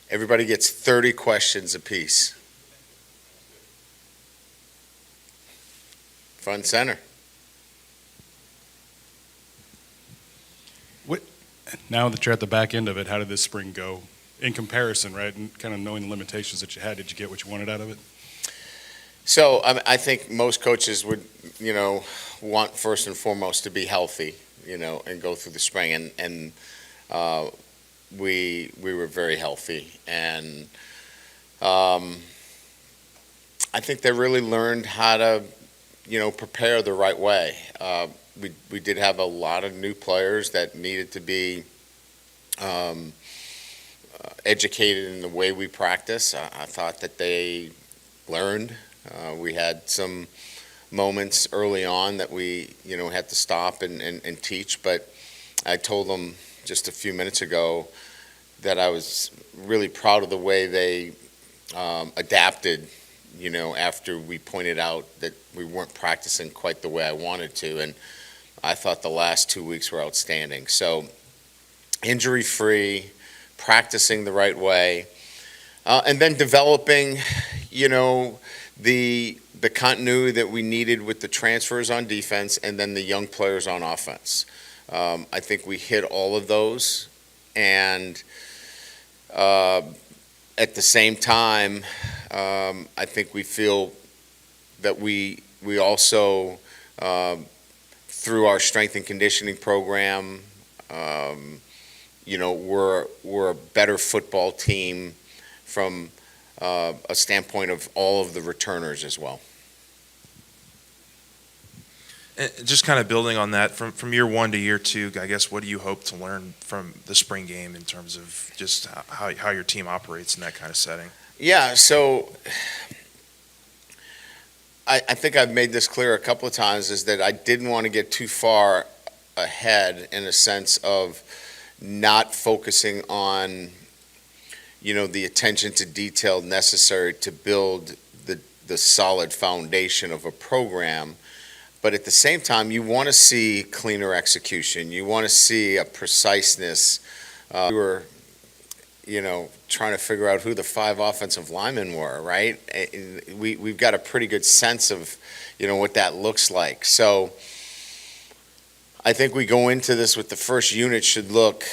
Everybody gets 30 questions apiece. Front center. What, now that you're at the back end of it, how did this spring go in comparison, right? And kind of knowing the limitations that you had, did you get what you wanted out of it? So I think most coaches would, want first and foremost to be healthy, and go through the spring. And we were very healthy. And I think they really learned how to, prepare the right way. We did have a lot of new players that needed to be educated in the way we practice. I thought that they learned. We had some moments early on that we, had to stop and teach, but I told them just a few minutes ago that I was really proud of the way they adapted, after we pointed out that we weren't practicing quite the way I wanted to, and I thought the last 2 weeks were outstanding. So injury-free, practicing the right way, and then developing, the continuity that we needed with the transfers on defense and then the young players on offense. I think we hit all of those, and at the same time, I think we feel that we also, through our strength and conditioning program, we're a better football team from a standpoint of all of the returners as well. And just kind of building on that, from year one to year two, I guess, what do you hope to learn from the spring game in terms of just how your team operates in that kind of setting? Yeah, so I think I've made this clear a couple of times, is that I didn't want to get too far ahead in a sense of not focusing on, the attention to detail necessary to build the solid foundation of a program. But at the same time, you want to see cleaner execution. You want to see a preciseness. We were, trying to figure out who the 5 offensive linemen were, right? We've got a pretty good sense of, what that looks like. So I think we go into this with the first unit should look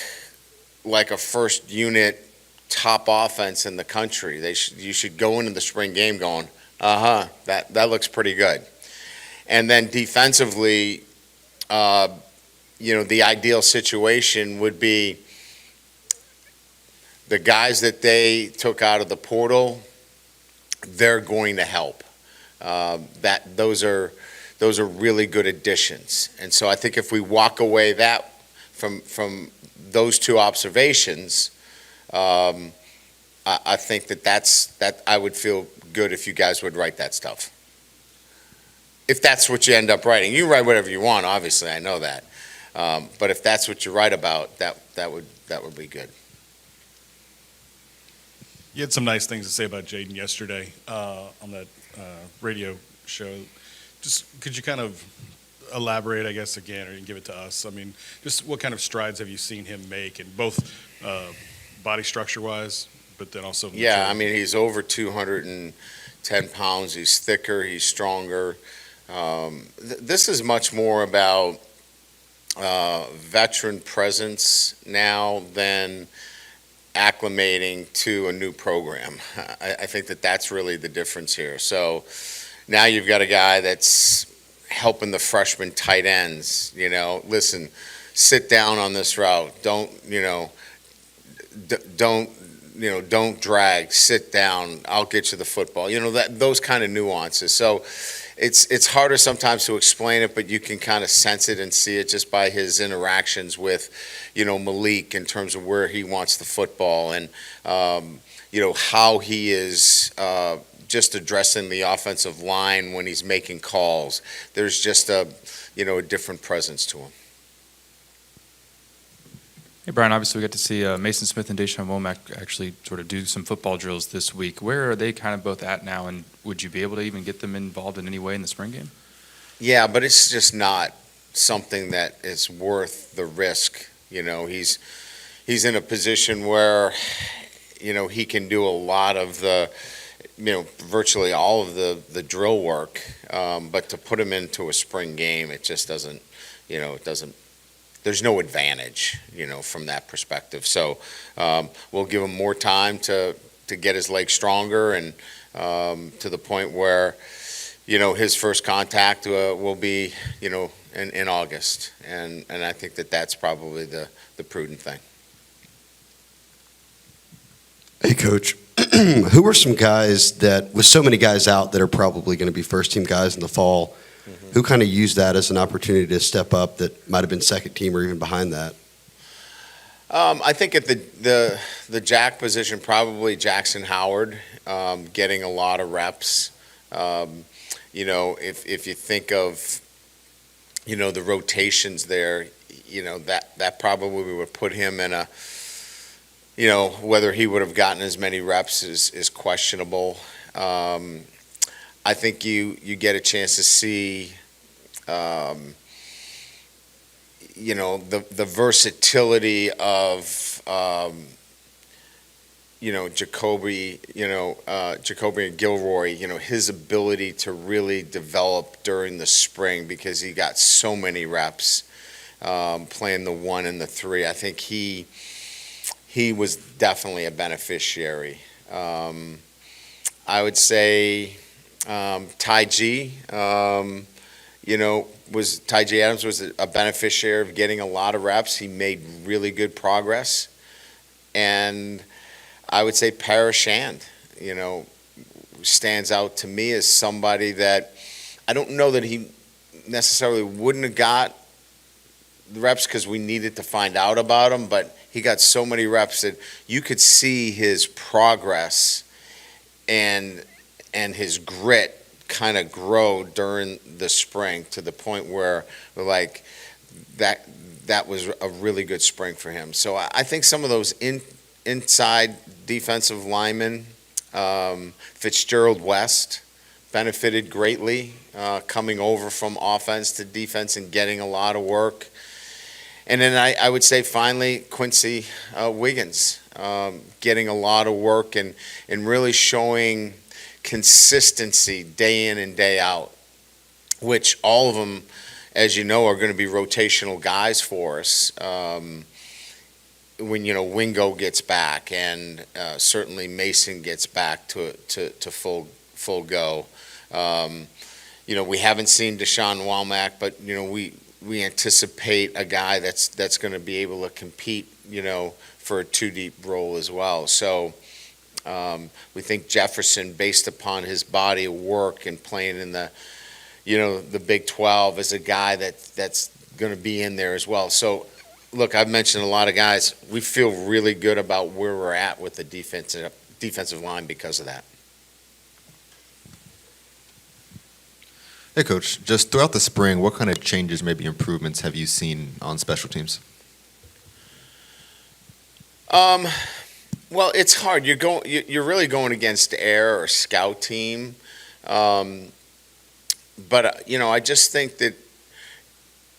like a first unit top offense in the country. You should go into the spring game going, that looks pretty good. And then defensively, the ideal situation would be the guys that they took out of the portal, they're going to help. Those are really good additions. And so I think if we walk away from those two observations, I think that I would feel good if you guys would write that stuff. If that's what you end up writing. You write whatever you want, obviously, I know that. But if that's what you write about, that would be good. You had some nice things to say about Jaden yesterday on that radio show. Just could you kind of elaborate, I guess, again, or give it to us? I mean, just what kind of strides have you seen him make, in both body structure-wise, but then also... Yeah, I mean, he's over 210 pounds. He's thicker. He's stronger. This is much more about veteran presence now than acclimating to a new program. I think that's really the difference here. So now you've got a guy that's helping the freshman tight ends, listen, sit down on this route. Don't drag, sit down, I'll get you the football. Those kind of nuances. So it's harder sometimes to explain it, but you can kind of sense it and see it just by his interactions with, Malik, in terms of where he wants the football and, how he is just addressing the offensive line when he's making calls. There's just a different presence to him. Hey, Brian, obviously we got to see Mason Smith and Deshaun Womack actually sort of do some football drills this week. Where are they kind of both at now, and would you be able to even get them involved in any way in the spring game? Yeah, but it's just not something that is worth the risk. He's in a position where, he can do a lot of virtually all of the drill work. But to put him into a spring game, it just doesn't, there's no advantage, from that perspective. So we'll give him more time to get his legs stronger, and to the point where, his first contact will be, in August. And I think that's probably the prudent thing. Hey, Coach, who are some guys that, with so many guys out that are probably going to be first-team guys in the fall, who kind of used that as an opportunity to step up that might have been second team or even behind that? I think at the jack position, probably Jackson Howard, getting a lot of reps. If you think of, the rotations there, that probably would put him in a, whether he would have gotten as many reps is questionable. I think you get a chance to see, the versatility of, Jacoby and Gilroy, his ability to really develop during the spring, because he got so many reps playing the 1 and the 3. I think he was definitely a beneficiary. I would say Ty G, Ty G Adams was a beneficiary of getting a lot of reps. He made really good progress. And I would say Parashand, stands out to me as somebody that I don't know that he necessarily wouldn't have got the reps because we needed to find out about him, but he got so many reps that you could see his progress and his grit kind of grow during the spring, to the point where we're like, that was a really good spring for him. So I think some of those inside defensive linemen, Fitzgerald West benefited greatly, coming over from offense to defense and getting a lot of work. And then I would say finally Quincy Wiggins, getting a lot of work and really showing consistency day in and day out, which all of them, as you know, are going to be rotational guys for us. When Wingo gets back, and certainly Mason gets back to full go. We haven't seen Deshaun Womack, but we anticipate a guy that's going to be able to compete, for a 2-deep role as well. So we think Jefferson, based upon his body of work and playing in the Big 12, is a guy that's going to be in there as well. So look, I've mentioned a lot of guys. We feel really good about where we're at with the defensive line because of that. Hey, Coach, just throughout the spring, what kind of changes, maybe improvements, have you seen on special teams? Well, it's hard. You're really going against air or scout team. But I just think that,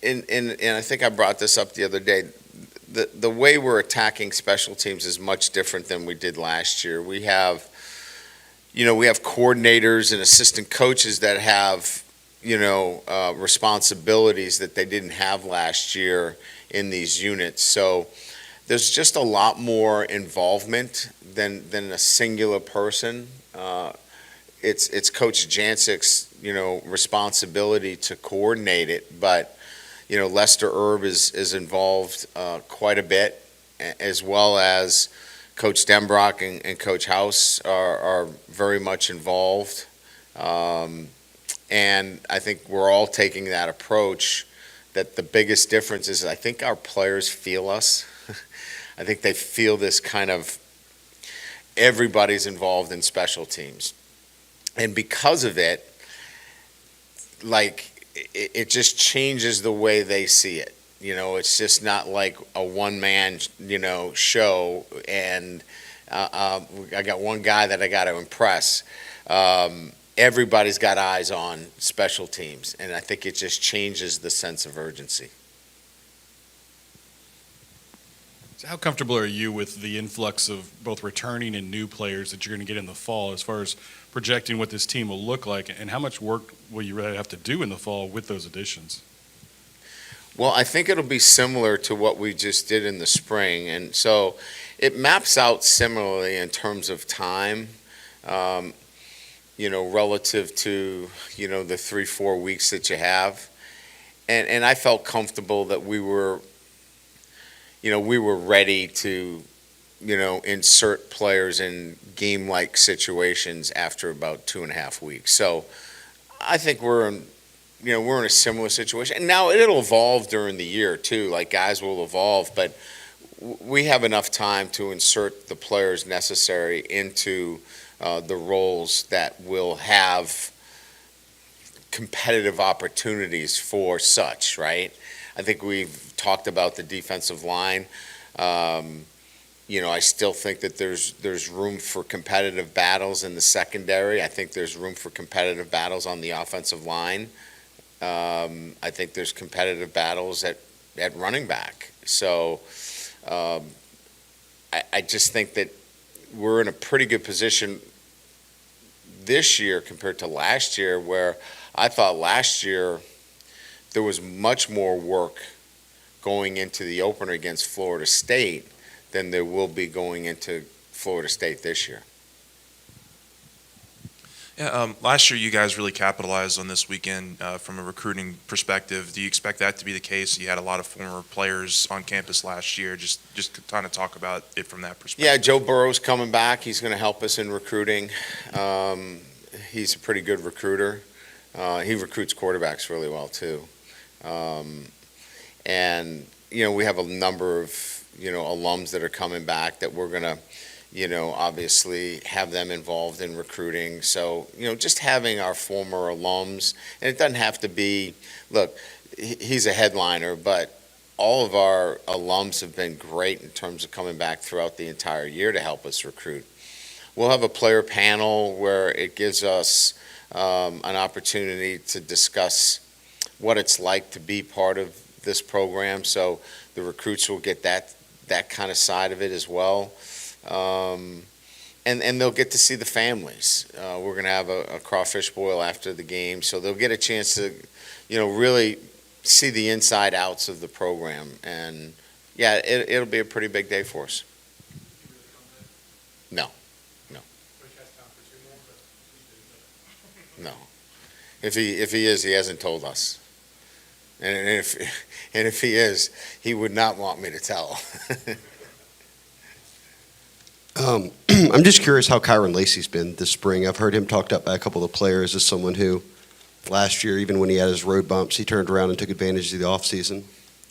and I think I brought this up the other day, the way we're attacking special teams is much different than we did last year. We have coordinators and assistant coaches that have, responsibilities that they didn't have last year in these units. So there's just a lot more involvement than a singular person. It's Coach Jancik's, responsibility to coordinate it, but Lester Erb is involved quite a bit, as well as Coach Denbrock and Coach House are very much involved. And I think we're all taking that approach, that the biggest difference is I think our players feel us. I think they feel this kind of, everybody's involved in special teams. And because of it, it just changes the way they see it. It's just not like a one-man, show, and I got one guy that I got to impress. Everybody's got eyes on special teams, and I think it just changes the sense of urgency. How comfortable are you with the influx of both returning and new players that you're going to get in the fall as far as projecting what this team will look like, and how much work will you really have to do in the fall with those additions? Well, I think it'll be similar to what we just did in the spring, and so it maps out similarly in terms of time, relative to, the 3-4 weeks that you have. And I felt comfortable that we were ready to, insert players in game-like situations after about 2.5 weeks. So I think we're in a similar situation. And now it'll evolve during the year too, like guys will evolve, but we have enough time to insert the players necessary into the roles that will have competitive opportunities for such, right? I think we've talked about the defensive line. I still think that there's room for competitive battles in the secondary. I think there's room for competitive battles on the offensive line. I think there's competitive battles at running back. So I just think that we're in a pretty good position this year compared to last year, where I thought last year there was much more work going into the opener against Florida State than there will be going into Florida State this year. Yeah, last year you guys really capitalized on this weekend from a recruiting perspective. Do you expect that to be the case? You had a lot of former players on campus last year. Just kind of talk about it from that perspective. Yeah, Joe Burrow's coming back. He's going to help us in recruiting. He's a pretty good recruiter. He recruits quarterbacks really well too. And we have a number of alums that are coming back that we're going to obviously have them involved in recruiting. So, just having our former alums, and it doesn't have to be, look, he's a headliner, but all of our alums have been great in terms of coming back throughout the entire year to help us recruit. We'll have a player panel where it gives us an opportunity to discuss what it's like to be part of this program. So the recruits will get that kind of side of it as well. And they'll get to see the families. We're going to have a crawfish boil after the game, so they'll get a chance to, really see the inside outs of the program. And yeah, it'll be a pretty big day for us. No. If he is, he hasn't told us. And if he is, he would not want me to tell. I'm just curious how Kyron Lacey's been this spring. I've heard him talked up by a couple of players as someone who last year, even when he had his road bumps, he turned around and took advantage of the offseason.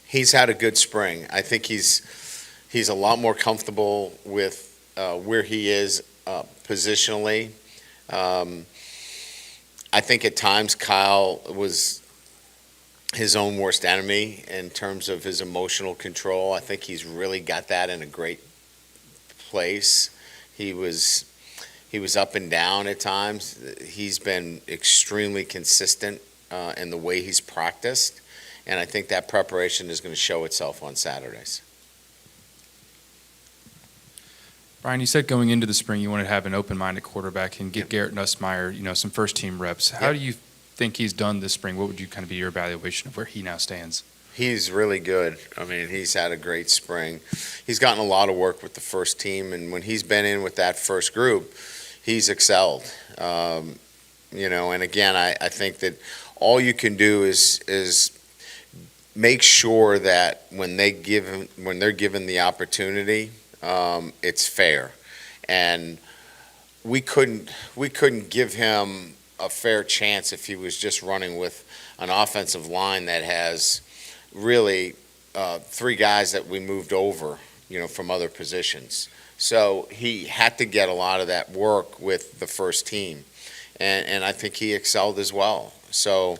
He's had a good spring. I think he's a lot more comfortable with where he is positionally. I think at times Kyle was his own worst enemy in terms of his emotional control. I think he's really got that in a great place. He was up and down at times. He's been extremely consistent in the way he's practiced, and I think that preparation is going to show itself on Saturdays. Brian, you said going into the spring you wanted to have an open-minded quarterback and get Garrett Nussmeier, some first-team reps. How do you think he's done this spring? What would you kind of be your evaluation of where he now stands? He's really good. I mean, he's had a great spring. He's gotten a lot of work with the first team, and when he's been in with that first group, he's excelled. And again, I think that all you can do is make sure that when they're given the opportunity, it's fair. And we couldn't give him a fair chance if he was just running with an offensive line that has really 3 guys that we moved over, from other positions. So he had to get a lot of that work with the first team. And I think he excelled as well. So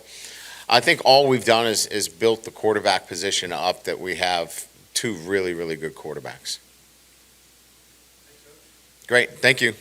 I think all we've done is built the quarterback position up, that we have 2 really, really good quarterbacks. Great. Thank you.